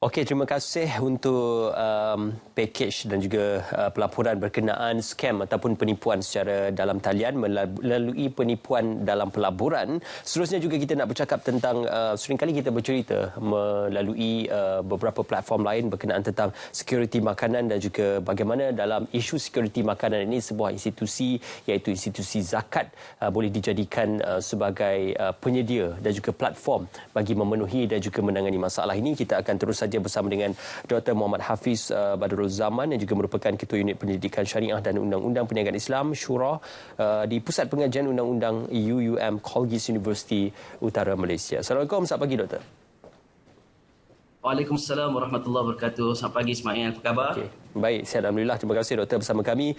Okey, terima kasih untuk package dan juga pelaporan berkenaan scam ataupun penipuan secara dalam talian melalui penipuan dalam pelaburan. Seterusnya juga kita nak bercakap tentang seringkali kita bercerita melalui beberapa platform lain berkenaan tentang security makanan dan juga bagaimana dalam isu security makanan ini sebuah institusi iaitu institusi zakat boleh dijadikan sebagai penyedia dan juga platform bagi memenuhi dan juga menangani masalah ini. Kita akan terus saja bersama dengan Dr. Muhammad Hafiz Badrul Zaman yang juga merupakan Ketua Unit Pendidikan Syariah dan Undang-Undang Perniagaan Islam Syura di Pusat Pengajian Undang-Undang UUM Colgis University Utara Malaysia. Assalamualaikum, selamat pagi Doktor. Waalaikumsalam warahmatullahi wabarakatuh. Selamat pagi Ismail, apa khabar? Okay. Baik, sihat alhamdulillah. Terima kasih Doktor bersama kami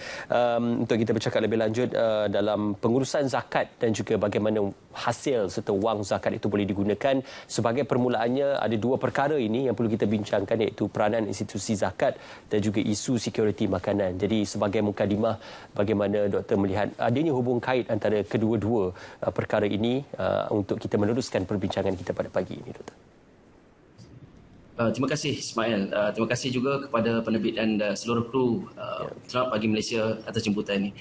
untuk kita bercakap lebih lanjut dalam pengurusan zakat dan juga bagaimana hasil serta wang zakat itu boleh digunakan. Sebagai permulaannya ada dua perkara ini yang perlu kita bincangkan iaitu peranan institusi zakat dan juga isu security makanan. Jadi sebagai mukadimah, bagaimana Doktor melihat adanya hubung kait antara kedua-dua perkara ini untuk kita meneruskan perbincangan kita pada pagi ini Doktor. Terima kasih Ismail. Terima kasih juga kepada penerbit dan seluruh kru Selamat Pagi Malaysia atas jemputan ini.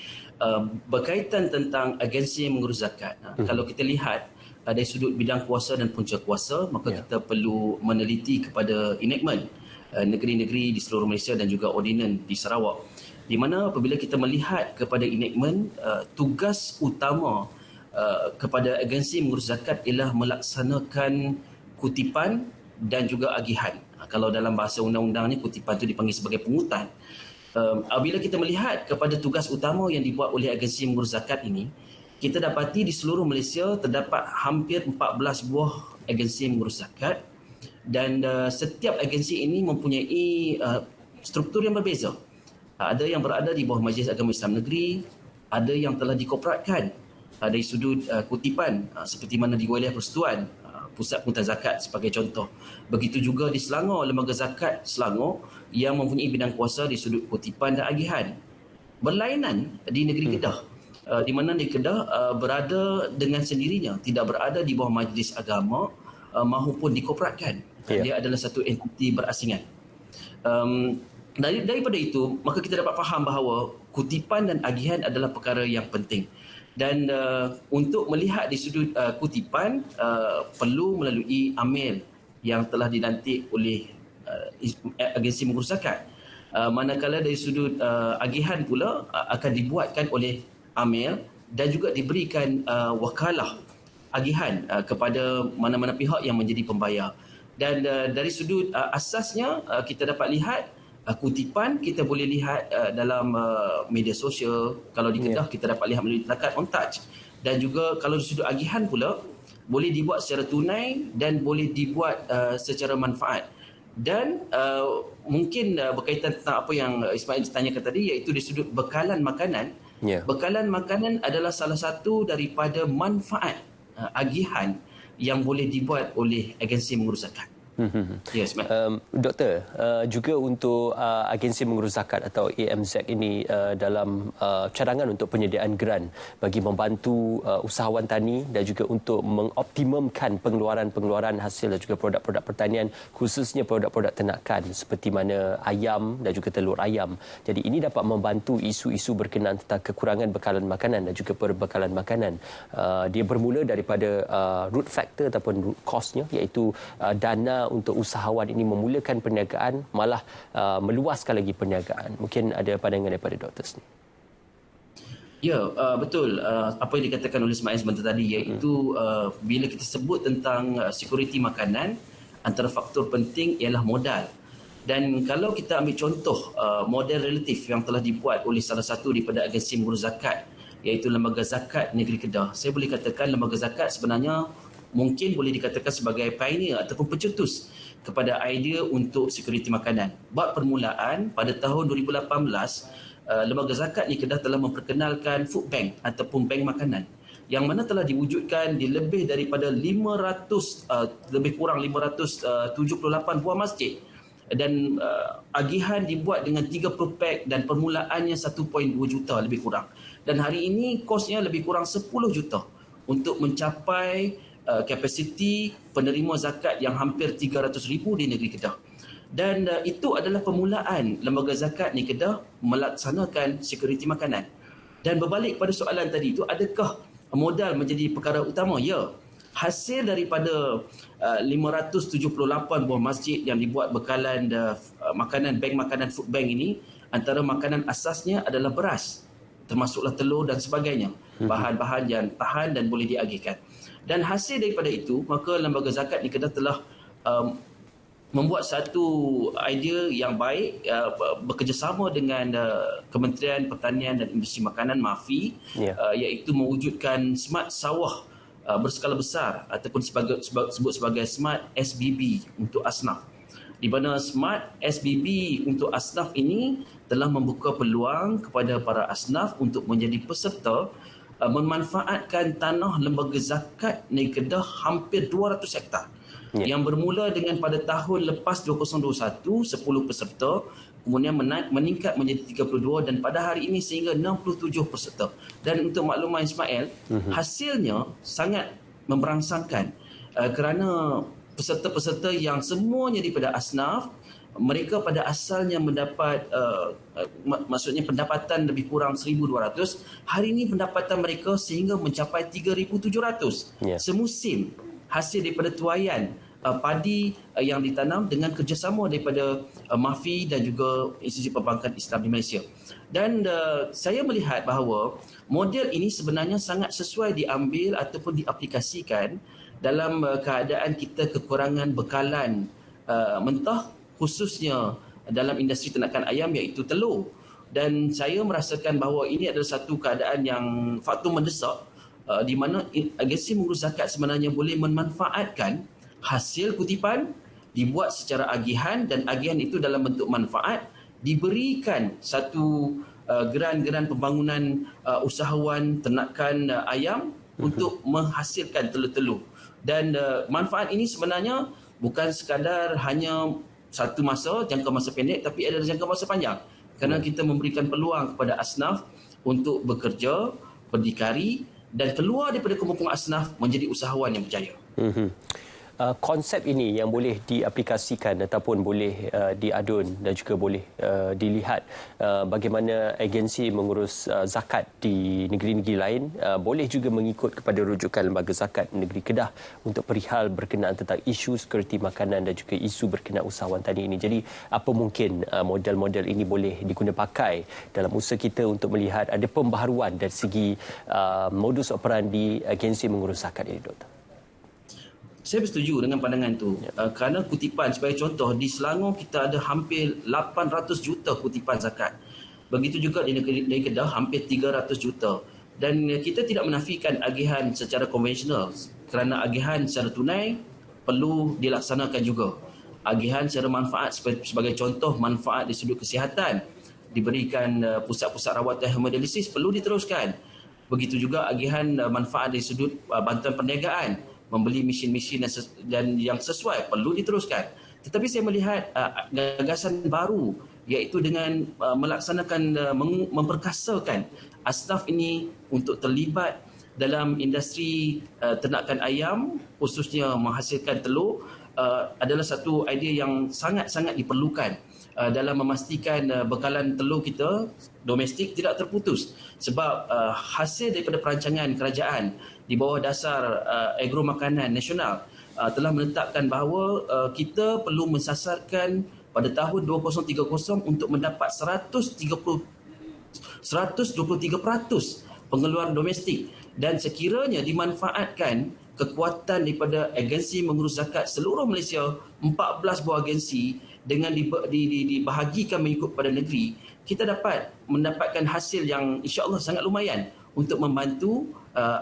Berkaitan tentang agensi mengurus zakat, kalau kita lihat dari sudut bidang kuasa dan punca kuasa, maka kita perlu meneliti kepada enactment negeri-negeri di seluruh Malaysia dan juga ordinan di Sarawak, di mana apabila kita melihat kepada enactment, tugas utama kepada agensi mengurus zakat ialah melaksanakan kutipan dan juga agihan. Kalau dalam bahasa undang-undang ni, kutipan itu dipanggil sebagai pungutan. Apabila kita melihat kepada tugas utama yang dibuat oleh agensi mengurus zakat ini, kita dapati di seluruh Malaysia terdapat hampir 14 buah agensi mengurus zakat, dan setiap agensi ini mempunyai struktur yang berbeza. Ada yang berada di bawah Majlis Agama Islam Negeri, ada yang telah dikoperatkan dari sudut kutipan seperti mana di Wilayah Persekutuan Pusat Pengurusan Zakat sebagai contoh. Begitu juga di Selangor, Lembaga Zakat Selangor yang mempunyai bidang kuasa di sudut kutipan dan agihan. Berlainan di negeri Kedah, di mana di Kedah berada dengan sendirinya, tidak berada di bawah majlis agama maupun dikoperatkan. Dia adalah satu entiti berasingan. Daripada itu, maka kita dapat faham bahawa kutipan dan agihan adalah perkara yang penting. Dan untuk melihat di sudut kutipan, perlu melalui amil yang telah dilantik oleh agensi mengurus zakat. Manakala dari sudut agihan pula akan dibuatkan oleh amil dan juga diberikan wakalah agihan kepada mana-mana pihak yang menjadi pembayar. Dan dari sudut asasnya, kita dapat lihat kutipan kita boleh lihat dalam media sosial. Kalau di Kedah kita dapat lihat melalui zakat on touch, dan juga kalau di sudut agihan pula boleh dibuat secara tunai dan boleh dibuat secara manfaat. Dan mungkin berkaitan tentang apa yang Ismail tanyakan tadi, iaitu di sudut bekalan makanan. Bekalan makanan adalah salah satu daripada manfaat agihan yang boleh dibuat oleh agensi mengurus zakat. Yes, Doktor, juga untuk agensi mengurus zakat atau AMZ ini dalam cadangan untuk penyediaan geran bagi membantu usahawan tani dan juga untuk mengoptimumkan pengeluaran hasil dan juga produk-produk pertanian, khususnya produk-produk ternakan seperti mana ayam dan juga telur ayam. Jadi ini dapat membantu isu-isu berkenaan tentang kekurangan bekalan makanan dan juga perbekalan makanan. Dia bermula daripada root factor ataupun root cause-nya, iaitu dana untuk usahawan ini memulakan perniagaan, malah meluaskan lagi perniagaan. Mungkin ada pandangan daripada doktor sendiri. Ya, betul. Apa yang dikatakan oleh Ismail sebentar tadi, iaitu bila kita sebut tentang security makanan, antara faktor penting ialah modal. Dan kalau kita ambil contoh model relatif yang telah dibuat oleh salah satu daripada agensi mengurus zakat, iaitu Lembaga Zakat Negeri Kedah, saya boleh katakan Lembaga Zakat sebenarnya mungkin boleh dikatakan sebagai pioneer ataupun pencetus kepada idea untuk security makanan. Bab permulaan pada tahun 2018, Lembaga Zakat ni Kedah telah memperkenalkan food bank ataupun bank makanan, yang mana telah diwujudkan di lebih daripada 500 lebih kurang 578 buah masjid, dan agihan dibuat dengan 30 pack dan permulaannya 1.2 juta lebih kurang. Dan hari ini kosnya lebih kurang 10 juta untuk mencapai kapasiti penerima zakat yang hampir 300,000 di negeri Kedah. Dan itu adalah permulaan lembaga zakat ni Kedah melaksanakan security makanan. Dan berbalik pada soalan tadi itu, adakah modal menjadi perkara utama? Ya. Hasil daripada 578 buah masjid yang dibuat bekalan makanan, bank makanan, food bank ini, antara makanan asasnya adalah beras, termasuklah telur dan sebagainya, bahan-bahan yang tahan dan boleh diagihkan. Dan hasil daripada itu, maka lembaga zakat ni Kedah telah membuat satu idea yang baik, bekerjasama dengan Kementerian Pertanian dan Industri Makanan MAFI, iaitu mewujudkan smart sawah berskala besar ataupun sebut sebagai smart SBB untuk asnaf, di mana smart SBB untuk asnaf ini telah membuka peluang kepada para asnaf untuk menjadi peserta memanfaatkan tanah lembaga zakat Negeri Kedah hampir 200 hektar. Yang bermula dengan pada tahun lepas 2021 10 peserta, kemudian meningkat menjadi 32 dan pada hari ini sehingga 67 peserta. Dan untuk makluman Ismail, hasilnya sangat memberangsangkan kerana peserta-peserta yang semuanya daripada asnaf, mereka pada asalnya mendapat maksudnya pendapatan lebih kurang 1,200, hari ini pendapatan mereka sehingga mencapai 3,700 semusim, hasil daripada tuaian padi yang ditanam dengan kerjasama daripada MAFI dan juga Institusi Perbankan Islam di Malaysia. Dan saya melihat bahawa model ini sebenarnya sangat sesuai diambil ataupun diaplikasikan dalam keadaan kita kekurangan bekalan mentah, khususnya dalam industri ternakan ayam iaitu telur. Dan saya merasakan bahawa ini adalah satu keadaan yang faktor mendesak di mana agensi mengurus zakat sebenarnya boleh memanfaatkan hasil kutipan dibuat secara agihan, dan agihan itu dalam bentuk manfaat diberikan satu geran-geran pembangunan usahawan ternakan ayam untuk menghasilkan telur-telur. Dan manfaat ini sebenarnya bukan sekadar hanya satu masa, jangka masa pendek, tapi ada jangka masa panjang. Kerana kita memberikan peluang kepada asnaf untuk bekerja, berdikari dan keluar daripada kemampuan asnaf menjadi usahawan yang berjaya. Konsep ini yang boleh diaplikasikan ataupun boleh diadun dan juga boleh dilihat bagaimana agensi mengurus zakat di negeri-negeri lain boleh juga mengikut kepada rujukan lembaga zakat negeri Kedah untuk perihal berkenaan tentang isu sekuriti makanan dan juga isu berkenaan usahawan tani ini. Jadi apa mungkin model-model ini boleh diguna pakai dalam usaha kita untuk melihat ada pembaharuan dari segi modus operandi agensi mengurus zakat ini, Doktor? Saya bersetuju dengan pandangan itu. Kerana kutipan, sebagai contoh, di Selangor kita ada hampir 800 juta kutipan zakat. Begitu juga di negeri Kedah hampir 300 juta. Dan kita tidak menafikan agihan secara konvensional, kerana agihan secara tunai perlu dilaksanakan juga. Agihan secara manfaat, sebagai contoh manfaat di sudut kesihatan, diberikan pusat-pusat rawatan hemodialisis perlu diteruskan. Begitu juga agihan manfaat di sudut bantuan perniagaan, membeli mesin-mesin dan yang sesuai perlu diteruskan. Tetapi saya melihat gagasan baru, iaitu dengan melaksanakan memperkasakan asnaf ini untuk terlibat dalam industri ternakan ayam, khususnya menghasilkan telur, adalah satu idea yang sangat-sangat diperlukan dalam memastikan bekalan telur kita domestik tidak terputus. Sebab hasil daripada perancangan kerajaan di bawah dasar agro makanan nasional telah menetapkan bahawa kita perlu mensasarkan pada tahun 2030 untuk mendapat 123% pengeluaran domestik, dan sekiranya dimanfaatkan kekuatan daripada agensi mengurus zakat seluruh Malaysia, 14 buah agensi dengan dibahagikan mengikut pada negeri, kita dapat mendapatkan hasil yang insya-Allah sangat lumayan untuk membantu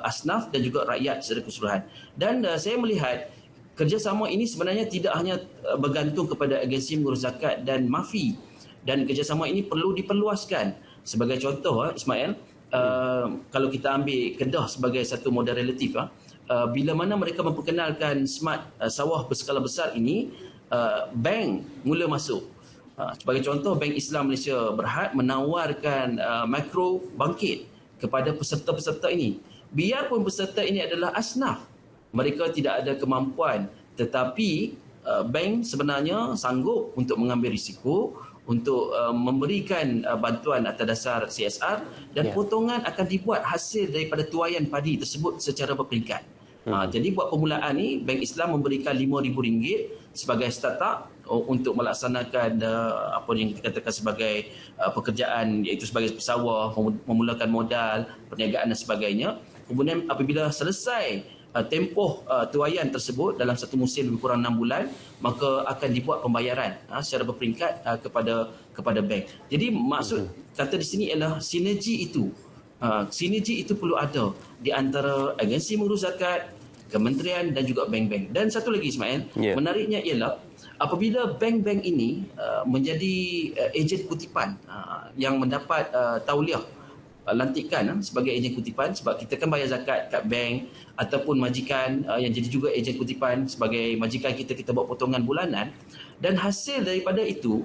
asnaf dan juga rakyat secara keseluruhan. Dan saya melihat kerjasama ini sebenarnya tidak hanya bergantung kepada agensi mengurus zakat dan MAFI, dan kerjasama ini perlu diperluaskan. Sebagai contoh, Ismail, kalau kita ambil Kedah sebagai satu model relatif, bila mana mereka memperkenalkan smart sawah berskala besar ini, bank mula masuk. Sebagai contoh, Bank Islam Malaysia Berhad menawarkan makro bangkit kepada peserta-peserta ini. Biarpun peserta ini adalah asnaf, mereka tidak ada kemampuan, tetapi bank sebenarnya sanggup untuk mengambil risiko untuk memberikan bantuan atas dasar CSR dan potongan akan dibuat hasil daripada tuaian padi tersebut secara berperingkat. Jadi buat permulaan ni Bank Islam memberikan RM5,000 sebagai startup untuk melaksanakan apa yang kita katakan sebagai pekerjaan, iaitu sebagai pesawah, memulakan modal, perniagaan dan sebagainya. Kemudian apabila selesai tempoh tuaian tersebut dalam satu musim lebih kurang 6 bulan, maka akan dibuat pembayaran secara berperingkat kepada bank. Jadi maksud kata di sini ialah sinergi itu. Sinergi itu perlu ada di antara agensi mengurus zakat, kementerian dan juga bank-bank. Dan satu lagi Ismail, menariknya ialah apabila bank-bank ini menjadi ejen kutipan yang mendapat tauliah lantikan sebagai ejen kutipan, sebab kita kan bayar zakat kat bank ataupun majikan yang jadi juga ejen kutipan sebagai majikan kita buat potongan bulanan, dan hasil daripada itu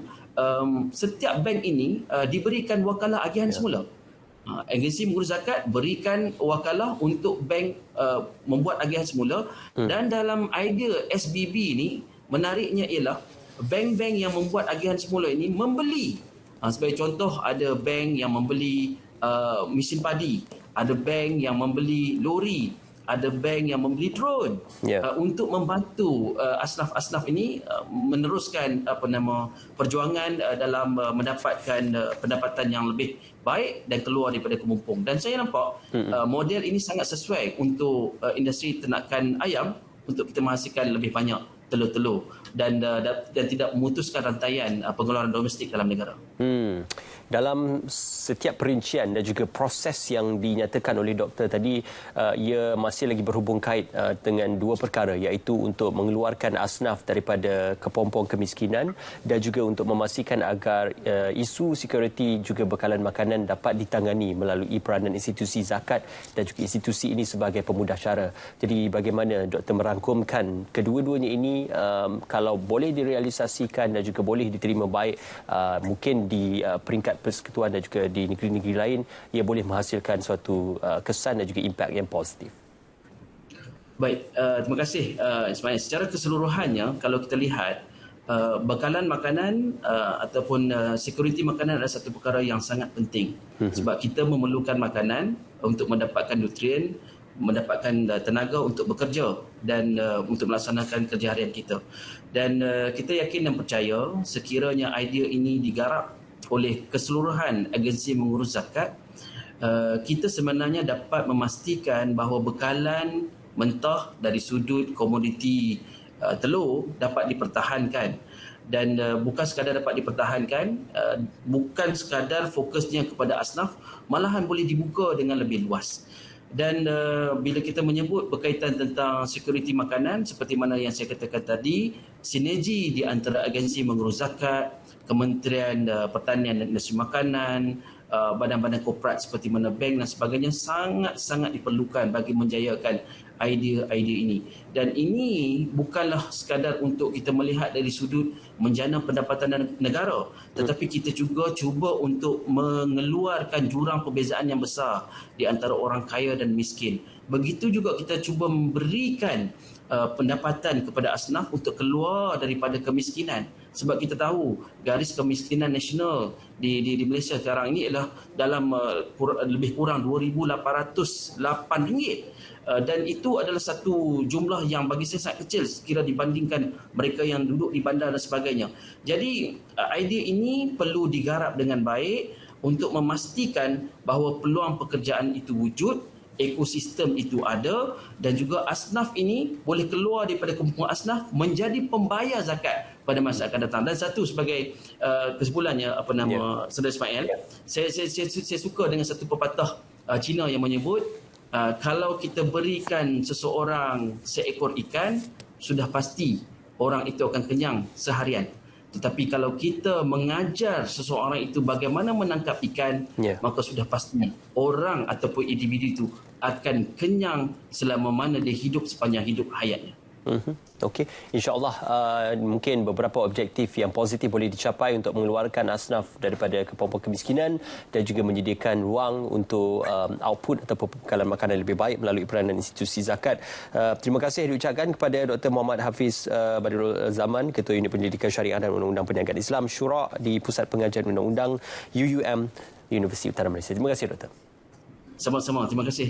setiap bank ini diberikan wakalah agihan semula. Agensi mengurus zakat berikan wakalah untuk bank membuat agihan semula. Dan dalam idea SBB ni, menariknya ialah bank-bank yang membuat agihan semula ini membeli. Sebagai contoh, ada bank yang membeli mesin padi, ada bank yang membeli lori, ada bank yang membeli drone untuk membantu asnaf-asnaf ini meneruskan perjuangan dalam mendapatkan pendapatan yang lebih baik dan keluar daripada kemumpung. Dan saya nampak model ini sangat sesuai untuk industri ternakan ayam, untuk kita menghasilkan lebih banyak telur-telur dan tidak memutuskan rantaian pengeluaran domestik dalam negara. Dalam setiap perincian dan juga proses yang dinyatakan oleh doktor tadi, ia masih lagi berhubung kait dengan dua perkara, iaitu untuk mengeluarkan asnaf daripada kepompong kemiskinan dan juga untuk memastikan agar isu security juga bekalan makanan dapat ditangani melalui peranan institusi zakat dan juga institusi ini sebagai pemudah cara. Jadi bagaimana doktor merangkumkan kedua-duanya ini, kalau boleh direalisasikan dan juga boleh diterima baik, mungkin di peringkat persekutuan dan juga di negeri-negeri lain, ia boleh menghasilkan suatu kesan dan juga impak yang positif. Baik, terima kasih Ismail. Secara keseluruhannya, kalau kita lihat bekalan makanan ataupun security makanan adalah satu perkara yang sangat penting. Sebab kita memerlukan makanan untuk mendapatkan nutrien, mendapatkan tenaga untuk bekerja dan untuk melaksanakan kerja harian kita. Dan kita yakin dan percaya sekiranya idea ini digarap oleh keseluruhan agensi mengurus zakat, kita sebenarnya dapat memastikan bahawa bekalan mentah dari sudut komoditi telur dapat dipertahankan. Dan bukan sekadar dapat dipertahankan, bukan sekadar fokusnya kepada asnaf, malahan boleh dibuka dengan lebih luas. Dan bila kita menyebut berkaitan tentang security makanan, seperti mana yang saya katakan tadi, sinergi di antara agensi mengurus zakat, Kementerian Pertanian dan Industri Makanan, badan-badan korporat seperti mana bank dan sebagainya sangat-sangat diperlukan bagi menjayakan idea-idea ini. Dan ini bukanlah sekadar untuk kita melihat dari sudut menjana pendapatan negara, tetapi kita juga cuba untuk mengeluarkan jurang perbezaan yang besar di antara orang kaya dan miskin. Begitu juga kita cuba memberikan pendapatan kepada asnaf untuk keluar daripada kemiskinan. Sebab kita tahu garis kemiskinan nasional di Malaysia sekarang ini adalah dalam lebih kurang RM2,808. Dan itu adalah satu jumlah yang bagi saya sangat kecil sekira dibandingkan mereka yang duduk di bandar dan sebagainya. Jadi idea ini perlu digarap dengan baik untuk memastikan bahawa peluang pekerjaan itu wujud, ekosistem itu ada, dan juga asnaf ini boleh keluar daripada kumpulan asnaf menjadi pembayar zakat pada masa akan datang. Dan satu sebagai kesimpulannya, Saudara Ismail, saya suka dengan satu pepatah Cina yang menyebut, kalau kita berikan seseorang seekor ikan, sudah pasti orang itu akan kenyang seharian. Tetapi kalau kita mengajar seseorang itu bagaimana menangkap ikan, maka sudah pasti orang ataupun individu itu akan kenyang selama mana dia hidup sepanjang hidup hayatnya. Okey, insya-Allah mungkin beberapa objektif yang positif boleh dicapai untuk mengeluarkan asnaf daripada kepompong kemiskinan dan juga menyediakan ruang untuk output atau pembekalan makanan lebih baik melalui peranan institusi zakat. Terima kasih diucapkan kepada Dr. Muhammad Hafiz Badrul Zaman, Ketua Unit Pendidikan Syariah dan Undang-Undang Perniagaan Islam Syura di Pusat Pengajian Undang-Undang UUM Universiti Utara Malaysia. Terima kasih, Doktor. Sama-sama, terima kasih.